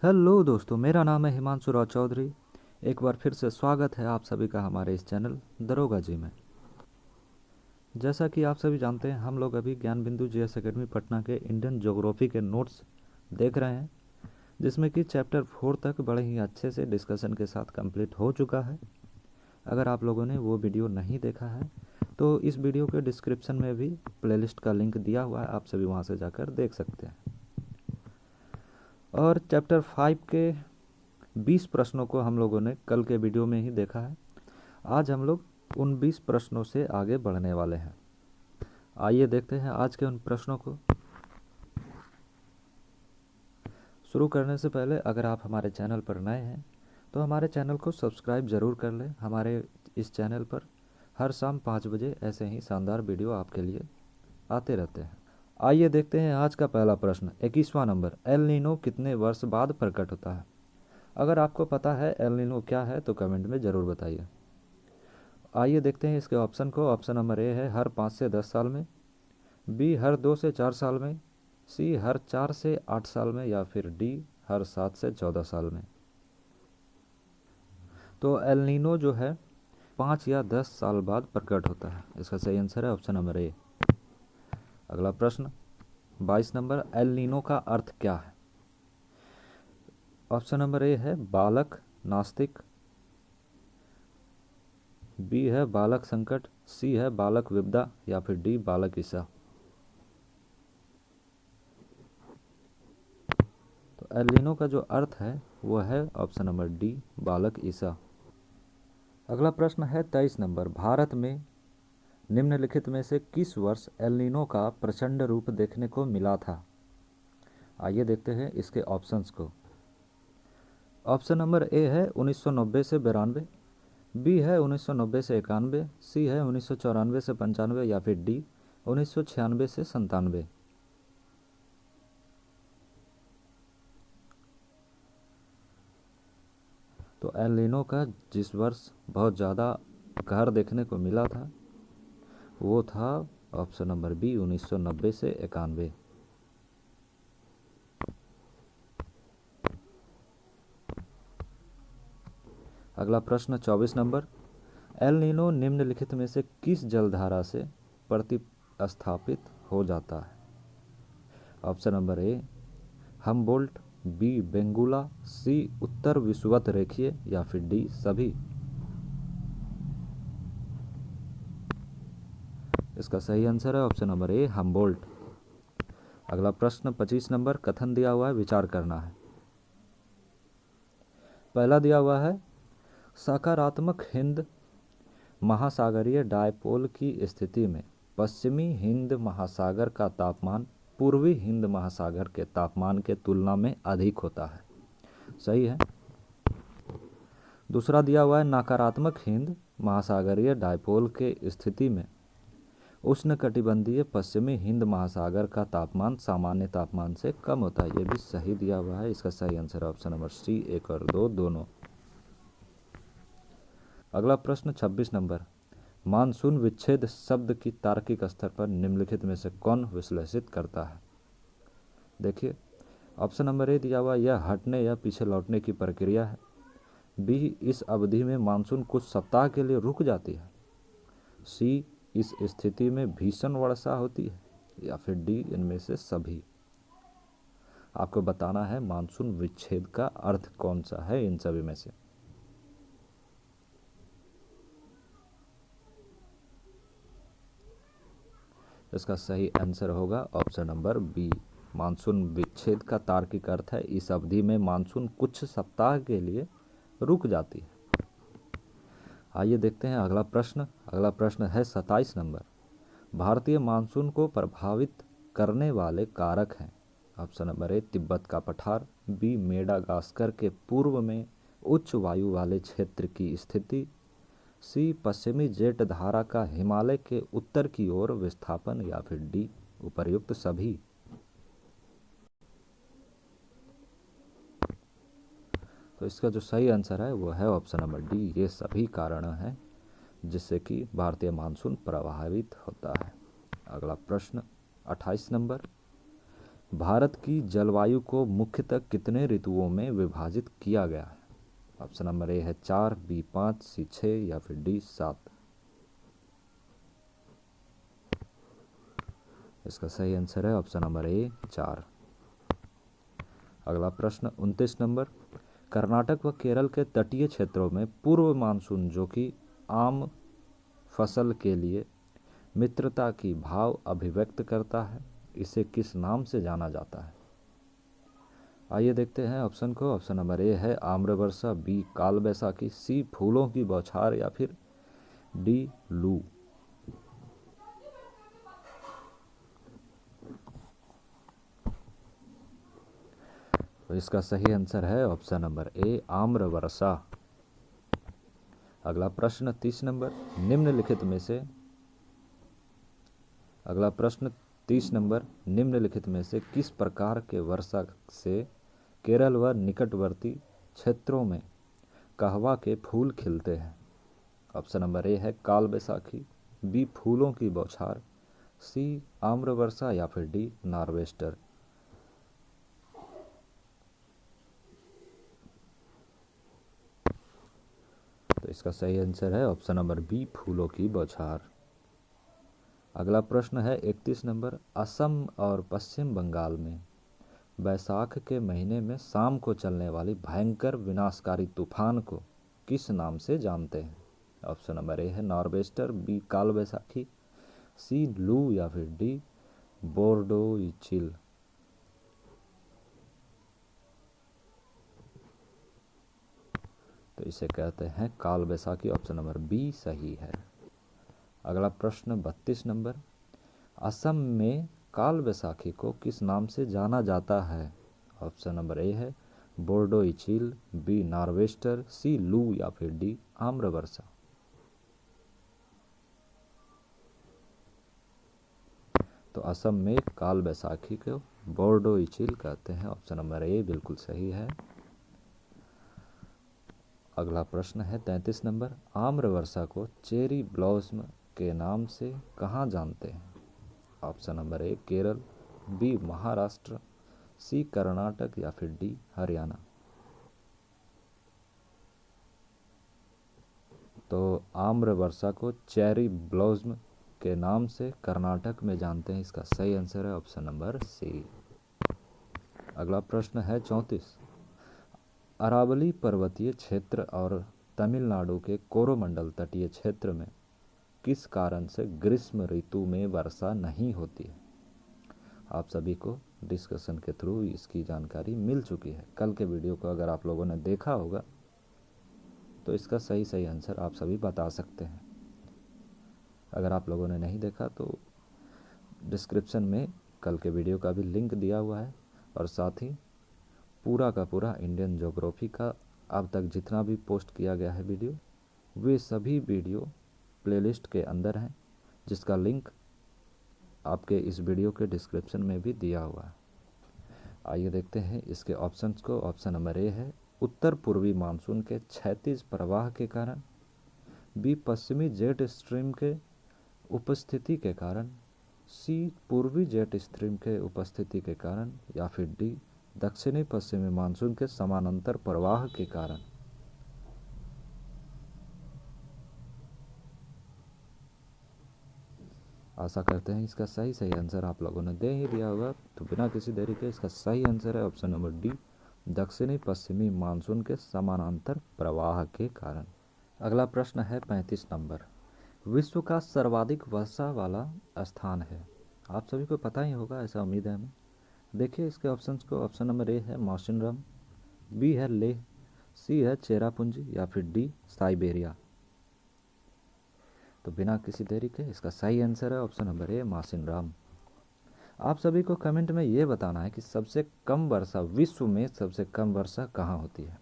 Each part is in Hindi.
हेलो दोस्तों, मेरा नाम है हिमांशु राव चौधरी। एक बार फिर से स्वागत है आप सभी का हमारे इस चैनल दरोगा जी में। जैसा कि आप सभी जानते हैं, हम लोग अभी ज्ञान बिंदु जीएस एकेडमी पटना के इंडियन ज्योग्राफी के नोट्स देख रहे हैं, जिसमें कि चैप्टर 4 तक बड़े ही अच्छे से डिस्कशन के साथ कंप्लीट हो चुका है। अगर आप लोगों ने वो वीडियो नहीं देखा है तो इस वीडियो के डिस्क्रिप्शन में भी प्लेलिस्ट का लिंक दिया हुआ है, आप सभी वहाँ से जाकर देख सकते हैं। और चैप्टर 5 के 20 प्रश्नों को हम लोगों ने कल के वीडियो में ही देखा है। आज हम लोग उन 20 प्रश्नों से आगे बढ़ने वाले हैं। आइए देखते हैं आज के उन प्रश्नों को। शुरू करने से पहले अगर आप हमारे चैनल पर नए हैं तो हमारे चैनल को सब्सक्राइब ज़रूर कर लें। हमारे इस चैनल पर हर शाम 5 बजे ऐसे ही शानदार वीडियो आपके लिए आते रहते हैं। आइए देखते हैं आज का पहला प्रश्न। 21वां नंबर, एल नीनो कितने वर्ष बाद प्रकट होता है? अगर आपको पता है एल नीनो क्या है तो कमेंट में ज़रूर बताइए। आइए देखते हैं इसके ऑप्शन को। ऑप्शन नंबर ए है हर 5 से 10 साल में, बी हर 2 से 4 साल में, सी हर 4 से 8 साल में, या फिर डी हर 7 से 14 साल में। तो एल नीनो जो है 5 या 10 साल बाद प्रकट होता है। इसका सही आंसर है ऑप्शन नंबर ए। अगला प्रश्न 22 नंबर, एल नीनो का अर्थ क्या है? ऑप्शन नंबर ए है बालक नास्तिक, बी है बालक संकट, सी है बालक विपदा, या फिर डी बालक ईसा। तो एल नीनो का जो अर्थ है वो है ऑप्शन नंबर डी बालक ईसा। अगला प्रश्न है 23 नंबर, भारत में निम्नलिखित में से किस वर्ष एल नीनो का प्रचंड रूप देखने को मिला था? आइए देखते हैं इसके ऑप्शंस को। ऑप्शन नंबर ए है 1990 से 92, बी है 1990 से 91, सी है 1994 से 95, या फिर डी 1996 से 97। तो एल नीनो का जिस वर्ष बहुत ज़्यादा कहर देखने को मिला था वो था ऑप्शन नंबर बी 1990 से 91। अगला प्रश्न 24 नंबर, एल नीनो निम्नलिखित में से किस जलधारा से प्रतिस्थापित हो जाता है? Option number A Humboldt, B Benguela, C उत्तर विषुवत रेखीय, या फिर डी सभी। इसका सही आंसर है ऑप्शन नंबर ए हमबोल्ट। अगला प्रश्न 25 नंबर, कथन दिया हुआ है, विचार करना है। पहला दिया हुआ है सकारात्मक हिंद महासागरीय डायपोल की स्थिति में पश्चिमी हिंद महासागर का तापमान पूर्वी हिंद महासागर के तापमान के तुलना में अधिक होता है। सही है। दूसरा दिया हुआ है नकारात्मक हिंद महासागरीय डायपोल के स्थिति में उष्णकटिबंधीय पश्चिमी हिंद महासागर का तापमान सामान्य तापमान से कम होता है। ये भी सही दिया हुआ है। इसका सही आंसर है ऑप्शन नंबर सी 1 और 2 दोनों। अगला प्रश्न 26 नंबर, मानसून विच्छेद शब्द की तार्किक स्तर पर निम्नलिखित में से कौन विश्लेषित करता है? देखिए, ऑप्शन नंबर ए दिया हुआ यह हटने या पीछे लौटने की प्रक्रिया है, बी इस अवधि में मानसून कुछ सप्ताह के लिए रुक जाती है, सी इस स्थिति में भीषण वर्षा होती है, या फिर डी इनमें से सभी। आपको बताना है मानसून विच्छेद का अर्थ कौन सा है इन सभी में से। इसका सही आंसर होगा ऑप्शन नंबर बी। मानसून विच्छेद का तार्किक अर्थ है इस अवधि में मानसून कुछ सप्ताह के लिए रुक जाती है। आइए देखते हैं अगला प्रश्न। अगला प्रश्न है 27 नंबर, भारतीय मानसून को प्रभावित करने वाले कारक हैं। ऑप्शन नंबर ए तिब्बत का पठार, बी मेडागास्कर के पूर्व में उच्च वायु वाले क्षेत्र की स्थिति, सी पश्चिमी जेट धारा का हिमालय के उत्तर की ओर विस्थापन, या फिर डी उपर्युक्त सभी। तो इसका जो सही आंसर है वो है ऑप्शन नंबर डी, ये सभी कारण हैं जिससे कि भारतीय मानसून प्रभावित होता है। अगला प्रश्न 28 नंबर, भारत की जलवायु को मुख्यतः कितने ऋतुओं में विभाजित किया गया है? ऑप्शन नंबर ए है 4, बी 5, सी 6 या फिर डी 7। इसका सही आंसर है ऑप्शन नंबर ए 4। अगला प्रश्न 29 नंबर, कर्नाटक व केरल के तटीय क्षेत्रों में पूर्व मानसून जो कि आम फसल के लिए मित्रता की भाव अभिव्यक्त करता है, इसे किस नाम से जाना जाता है? आइए देखते हैं ऑप्शन को। ऑप्शन नंबर ए है आम्रवर्षा, बी काल बैसाखी, सी फूलों की बौछार या फिर डी लू। तो इसका सही आंसर है ऑप्शन नंबर ए आम्रवर्षा। अगला प्रश्न 30 नंबर, निम्नलिखित में से अगला प्रश्न 30 नंबर, निम्नलिखित में से किस प्रकार के वर्षा से केरल व निकटवर्ती क्षेत्रों में कहवा के फूल खिलते हैं? ऑप्शन नंबर ए है काल बैसाखी, बी फूलों की बौछार, सी आम्रवर्षा या फिर डी नार्वेस्टर। तो इसका सही आंसर है ऑप्शन नंबर बी फूलों की बौछार। अगला प्रश्न है 31 नंबर, असम और पश्चिम बंगाल में बैसाख के महीने में शाम को चलने वाली भयंकर विनाशकारी तूफान को किस नाम से जानते हैं? ऑप्शन नंबर ए है नॉर्वेस्टर, बी काल बैसाखी, सी लू या फिर डी बोर्डोइचिल। तो इसे कहते हैं काल बैसाखी। ऑप्शन नंबर बी सही है। अगला प्रश्न 32 नंबर, असम में काल बैसाखी को किस नाम से जाना जाता है? ऑप्शन नंबर ए है बोर्डोइचिल, बी नार्वेस्टर, सी लू या फिर डी आम्रवर्षा। तो असम में काल बैसाखी को बोर्डोइचिल कहते हैं। ऑप्शन नंबर ए बिल्कुल सही है। अगला प्रश्न है 33 नंबर, आम्रवर्षा को चेरी ब्लॉसम के नाम से कहाँ जानते हैं? Option number A Kerala, B Maharashtra, C Karnataka या फिर डी हरियाणा। तो आम्रवर्षा को चेरी ब्लॉसम के नाम से कर्नाटक में जानते हैं। इसका सही आंसर है ऑप्शन नंबर सी। अगला प्रश्न है 34, अरावली पर्वतीय क्षेत्र और तमिलनाडु के कोरोमंडल तटीय क्षेत्र में किस कारण से ग्रीष्म ऋतु में वर्षा नहीं होती है? आप सभी को डिस्कशन के थ्रू इसकी जानकारी मिल चुकी है। कल के वीडियो को अगर आप लोगों ने देखा होगा तो इसका सही आंसर आप सभी बता सकते हैं। अगर आप लोगों ने नहीं देखा तो डिस्क्रिप्शन में कल के वीडियो का भी लिंक दिया हुआ है, और साथ ही पूरा का पूरा इंडियन ज्योग्राफी का अब तक जितना भी पोस्ट किया गया है वीडियो, वे सभी वीडियो प्लेलिस्ट के अंदर हैं, जिसका लिंक आपके इस वीडियो के डिस्क्रिप्शन में भी दिया हुआ है। आइए देखते हैं इसके ऑप्शंस को। ऑप्शन नंबर ए है उत्तर पूर्वी मानसून के क्षैतिज प्रवाह के कारण, बी पश्चिमी जेट स्ट्रीम के उपस्थिति के कारण, सी पूर्वी जेट स्ट्रीम के उपस्थिति के कारण या फिर डी दक्षिणी पश्चिमी मानसून के समानांतर प्रवाह के कारण। आशा करते हैं इसका सही आंसर आप लोगों ने दे ही दिया होगा। तो बिना किसी देरी के इसका सही आंसर है ऑप्शन नंबर डी दक्षिणी पश्चिमी मानसून के समानांतर प्रवाह के कारण। अगला प्रश्न है 35 नंबर, विश्व का सर्वाधिक वर्षा वाला स्थान है? आप सभी को पता ही होगा, ऐसा उम्मीद है हमें। देखिए इसके ऑप्शंस को। ऑप्शन नंबर ए है मौसिनराम, बी है लेह, सी है चेरापूंजी या फिर डी साइबेरिया। तो बिना किसी देरी के इसका सही आंसर है ऑप्शन नंबर ए मौसिनराम। आप सभी को कमेंट में ये बताना है कि सबसे कम वर्षा, विश्व में सबसे कम वर्षा कहाँ होती है?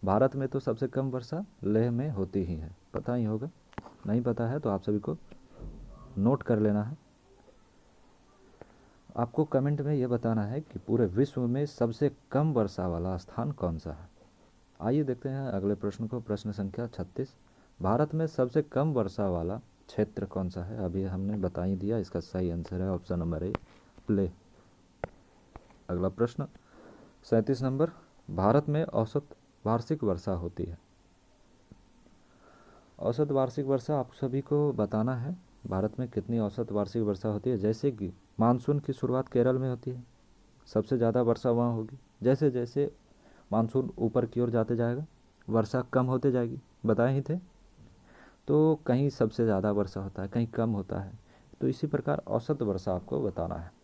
भारत में तो सबसे कम वर्षा लेह में होती ही है, पता ही होगा। नहीं पता है तो आप सभी को नोट कर लेना है। आपको कमेंट में ये बताना है कि पूरे विश्व में सबसे कम वर्षा वाला स्थान कौन सा है। आइए देखते हैं अगले प्रश्न को। प्रश्न संख्या 36, भारत में सबसे कम वर्षा वाला क्षेत्र कौन सा है? अभी हमने बता ही दिया, इसका सही आंसर है ऑप्शन नंबर ए लेह। अगला प्रश्न 37 नंबर, भारत में औसत वार्षिक वर्षा होती है। औसत वार्षिक वर्षा आप सभी को बताना है, भारत में कितनी औसत वार्षिक वर्षा होती है। जैसे कि मानसून की शुरुआत केरल में होती है, सबसे ज़्यादा वर्षा वहाँ होगी। जैसे जैसे मानसून ऊपर की ओर जाते जाएगा वर्षा कम होते जाएगी, बताए ही थे। तो कहीं सबसे ज़्यादा वर्षा होता है, कहीं कम होता है, तो इसी प्रकार औसत वर्षा आपको बताना है।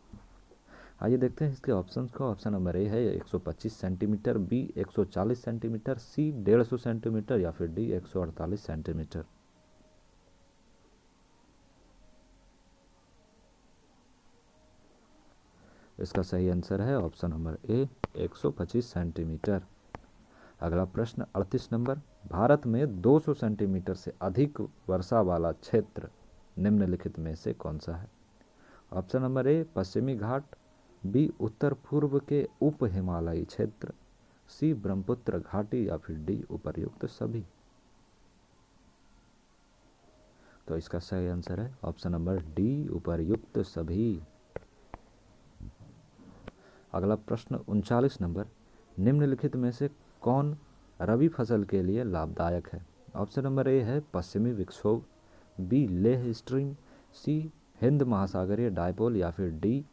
आइए देखते हैं इसके ऑप्शंस को। ऑप्शन नंबर ए है 125 सेंटीमीटर, बी 140 सेंटीमीटर, सी 150 सेंटीमीटर या फिर डी 148 सेंटीमीटर। इसका सही आंसर है ऑप्शन नंबर ए 125 सेंटीमीटर। अगला प्रश्न 38 नंबर, भारत में 200 सेंटीमीटर से अधिक वर्षा वाला क्षेत्र निम्नलिखित में से कौन सा है। ऑप्शन नंबर ए पश्चिमी घाट, बी उत्तर पूर्व के उप हिमालयी क्षेत्र, सी ब्रह्मपुत्र घाटी या फिर डी उपर्युक्त सभी। तो इसका सही आंसर है ऑप्शन नंबर डी उपर्युक्त सभी। अगला प्रश्न 39 नंबर, निम्नलिखित में से कौन रबी फसल के लिए लाभदायक है। ऑप्शन नंबर ए है पश्चिमी विक्षोभ, बी लेह स्ट्रीम, सी हिंद महासागरीय डायपोल या फिर डी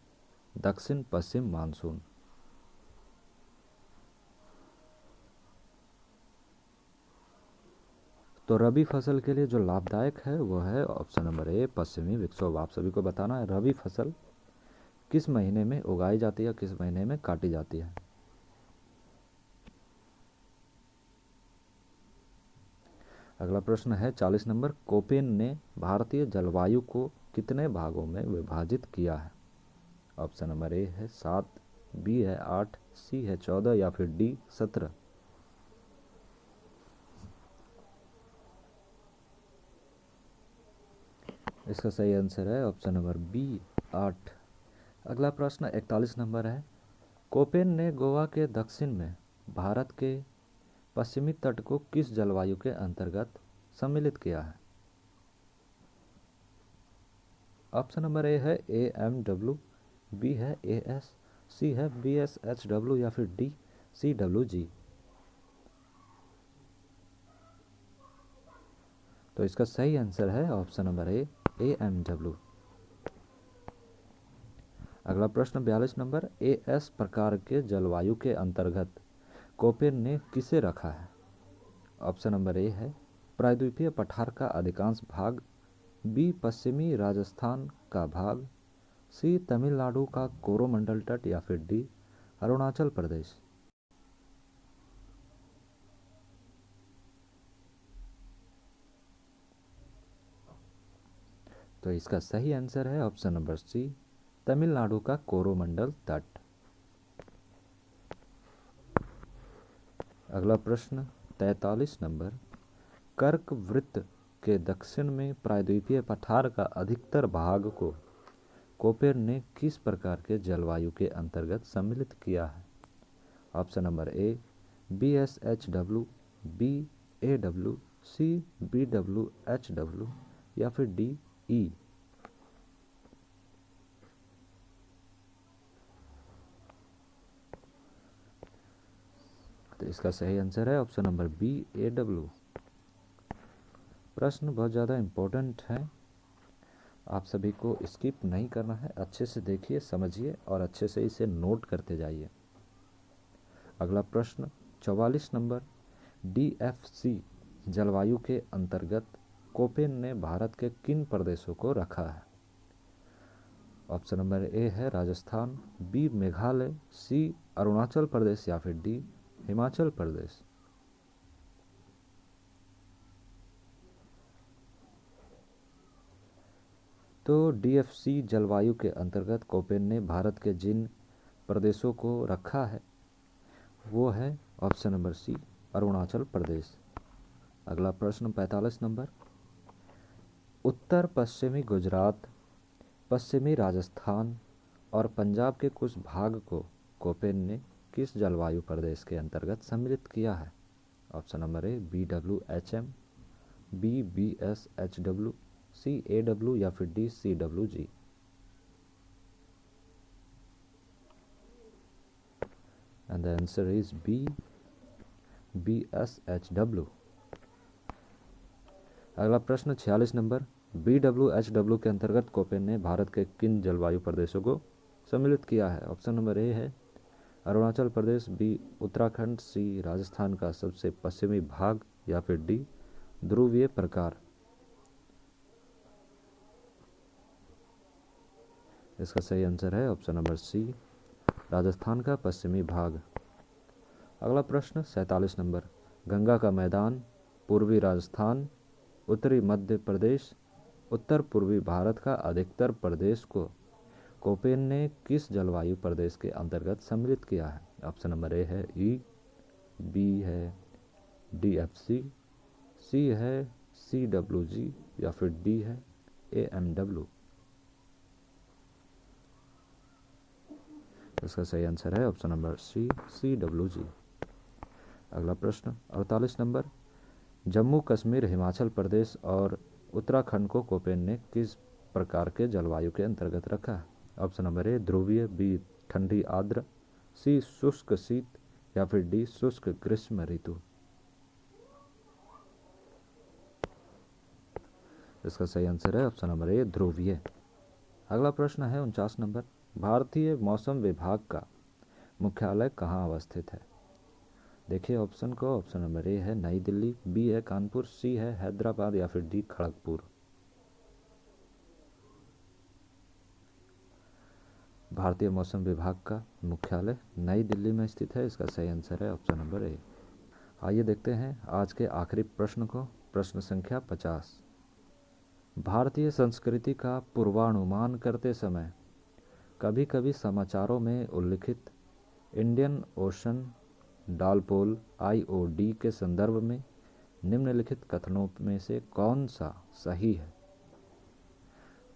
दक्षिण पश्चिम मानसून। तो रबी फसल के लिए जो लाभदायक है वो है ऑप्शन नंबर ए पश्चिमी विक्षोभ। आप सभी को बताना है रबी फसल किस महीने में उगाई जाती है, किस महीने में काटी जाती है। अगला प्रश्न है 40 नंबर, कोपेन ने भारतीय जलवायु को कितने भागों में विभाजित किया है। ऑप्शन नंबर ए है 7, बी है 8, सी है 14 या फिर डी 17। इसका सही आंसर है ऑप्शन नंबर बी 8। अगला प्रश्न 41 नंबर है, कोपेन ने गोवा के दक्षिण में भारत के पश्चिमी तट को किस जलवायु के अंतर्गत सम्मिलित किया है। ऑप्शन नंबर ए है AMW, बी है AS, सी है BSHW या फिर डी CWG। तो इसका सही आंसर है ऑप्शन नंबर ए AMW। अगला प्रश्न 42 नंबर, AS प्रकार के जलवायु के अंतर्गत कोपेन ने किसे रखा है। ऑप्शन नंबर ए है प्रायद्वीपीय पठार का अधिकांश भाग, बी पश्चिमी राजस्थान का भाग, सी तमिलनाडु का कोरोमंडल तट या फिर डी अरुणाचल प्रदेश। तो इसका सही आंसर है ऑप्शन नंबर सी तमिलनाडु का कोरोमंडल तट। अगला प्रश्न 43 नंबर, कर्क वृत्त के दक्षिण में प्रायद्वीपीय पठार का अधिकतर भाग को कोपेन ने किस प्रकार के जलवायु के अंतर्गत सम्मिलित किया है। Option number A BSHW, B AW, C BWHW या फिर डी ई। तो इसका सही आंसर है ऑप्शन नंबर बी AW। प्रश्न बहुत ज़्यादा इम्पोर्टेंट है, आप सभी को स्किप नहीं करना है, अच्छे से देखिए समझिए और अच्छे से इसे नोट करते जाइए। अगला प्रश्न 44 नंबर, DFC जलवायु के अंतर्गत कोपेन ने भारत के किन प्रदेशों को रखा है। ऑप्शन नंबर ए है राजस्थान, बी मेघालय, सी अरुणाचल प्रदेश या फिर डी हिमाचल प्रदेश। तो DFC जलवायु के अंतर्गत कोपेन ने भारत के जिन प्रदेशों को रखा है वो है option number C Arunachal Pradesh. अगला प्रश्न 45 नंबर, उत्तर पश्चिमी गुजरात, पश्चिमी राजस्थान और पंजाब के कुछ भाग को कोपेन ने किस जलवायु प्रदेश के अंतर्गत सम्मिलित किया है। Option number A BWHM, B BSHW, C AW या फिर D CWG। And the answer is B, BSHW। अगला प्रश्न 46 नंबर, BWHW के अंतर्गत कोपेन ने भारत के किन जलवायु प्रदेशों को सम्मिलित किया है? ऑप्शन नंबर ए है अरुणाचल प्रदेश, बी उत्तराखंड, सी राजस्थान का सबसे पश्चिमी भाग, या फिर डी ध्रुवीय प्रकार। इसका सही आंसर है ऑप्शन नंबर सी, राजस्थान का पश्चिमी भाग। अगला प्रश्न 47 नंबर, गंगा का मैदान पूर्वी राजस्थान, उत्तरी मध्य प्रदेश, उत्तर पूर्वी भारत का अधिकतर प्रदेश को कोपेन ने किस जलवायु प्रदेश के अंतर्गत सम्मिलित किया है? ऑप्शन नंबर ए है ई, बी है DFC, सी है CWG, या फिर डी है AMW। इसका सही आंसर है ऑप्शन नंबर सी, CWG। अगला प्रश्न 48 नंबर, जम्मू कश्मीर, हिमाचल प्रदेश और उत्तराखंड को कोपेन ने किस प्रकार के जलवायु के अंतर्गत रखा है? ऑप्शन नंबर ए ध्रुवीय, बी ठंडी आर्द्र, सी शुष्क शीत, या फिर डी शुष्क ग्रीष्म ऋतु। इसका सही आंसर है ऑप्शन नंबर ए ध्रुवीय। अगला प्रश्न है 49 नंबर, भारतीय मौसम विभाग का मुख्यालय कहाँ अवस्थित है? देखिए ऑप्शन को, ऑप्शन नंबर ए है नई दिल्ली, बी है कानपुर, सी है हैदराबाद, या फिर डी खड़गपुर। भारतीय मौसम विभाग का मुख्यालय नई दिल्ली में स्थित है। इसका सही आंसर है ऑप्शन नंबर ए। आइए देखते हैं आज के आखिरी प्रश्न को, प्रश्न संख्या 50। भारतीय संस्कृति का पूर्वानुमान करते समय कभी कभी समाचारों में उल्लिखित इंडियन ओशन डालपोल IOD के संदर्भ में निम्नलिखित कथनों में से कौन सा सही है?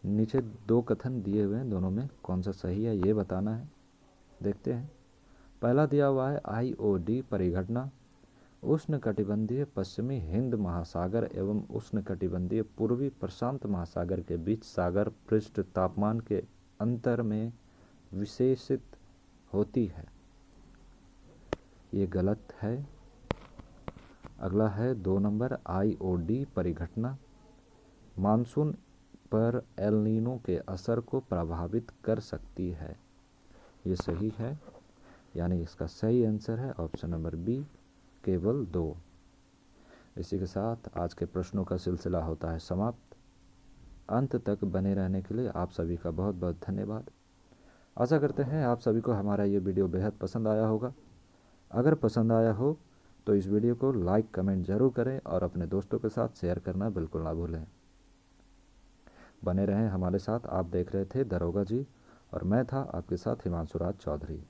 नीचे दो कथन दिए हुए हैं, दोनों में कौन सा सही है ये बताना है। देखते हैं। पहला दिया हुआ है IOD परिघटना उष्णकटिबंधीय पश्चिमी हिंद महासागर एवं उष्णकटिबंधीय पूर्वी प्रशांत महासागर के बीच सागर पृष्ठ तापमान के अंतर में विशेषित होती है। ये गलत है। अगला है 2 नंबर, IOD परिघटना मानसून पर एल नीनो के असर को प्रभावित कर सकती है। ये सही है, यानी इसका सही आंसर है ऑप्शन नंबर बी, केवल 2। इसी के साथ आज के प्रश्नों का सिलसिला होता है समाप्त। अंत तक बने रहने के लिए आप सभी का बहुत बहुत धन्यवाद। आशा करते हैं आप सभी को हमारा ये वीडियो बेहद पसंद आया होगा। अगर पसंद आया हो तो इस वीडियो को लाइक कमेंट ज़रूर करें और अपने दोस्तों के साथ शेयर करना बिल्कुल ना भूलें। बने रहें हमारे साथ। आप देख रहे थे दरोगा जी और मैं था आपके साथ हिमांशु राज चौधरी।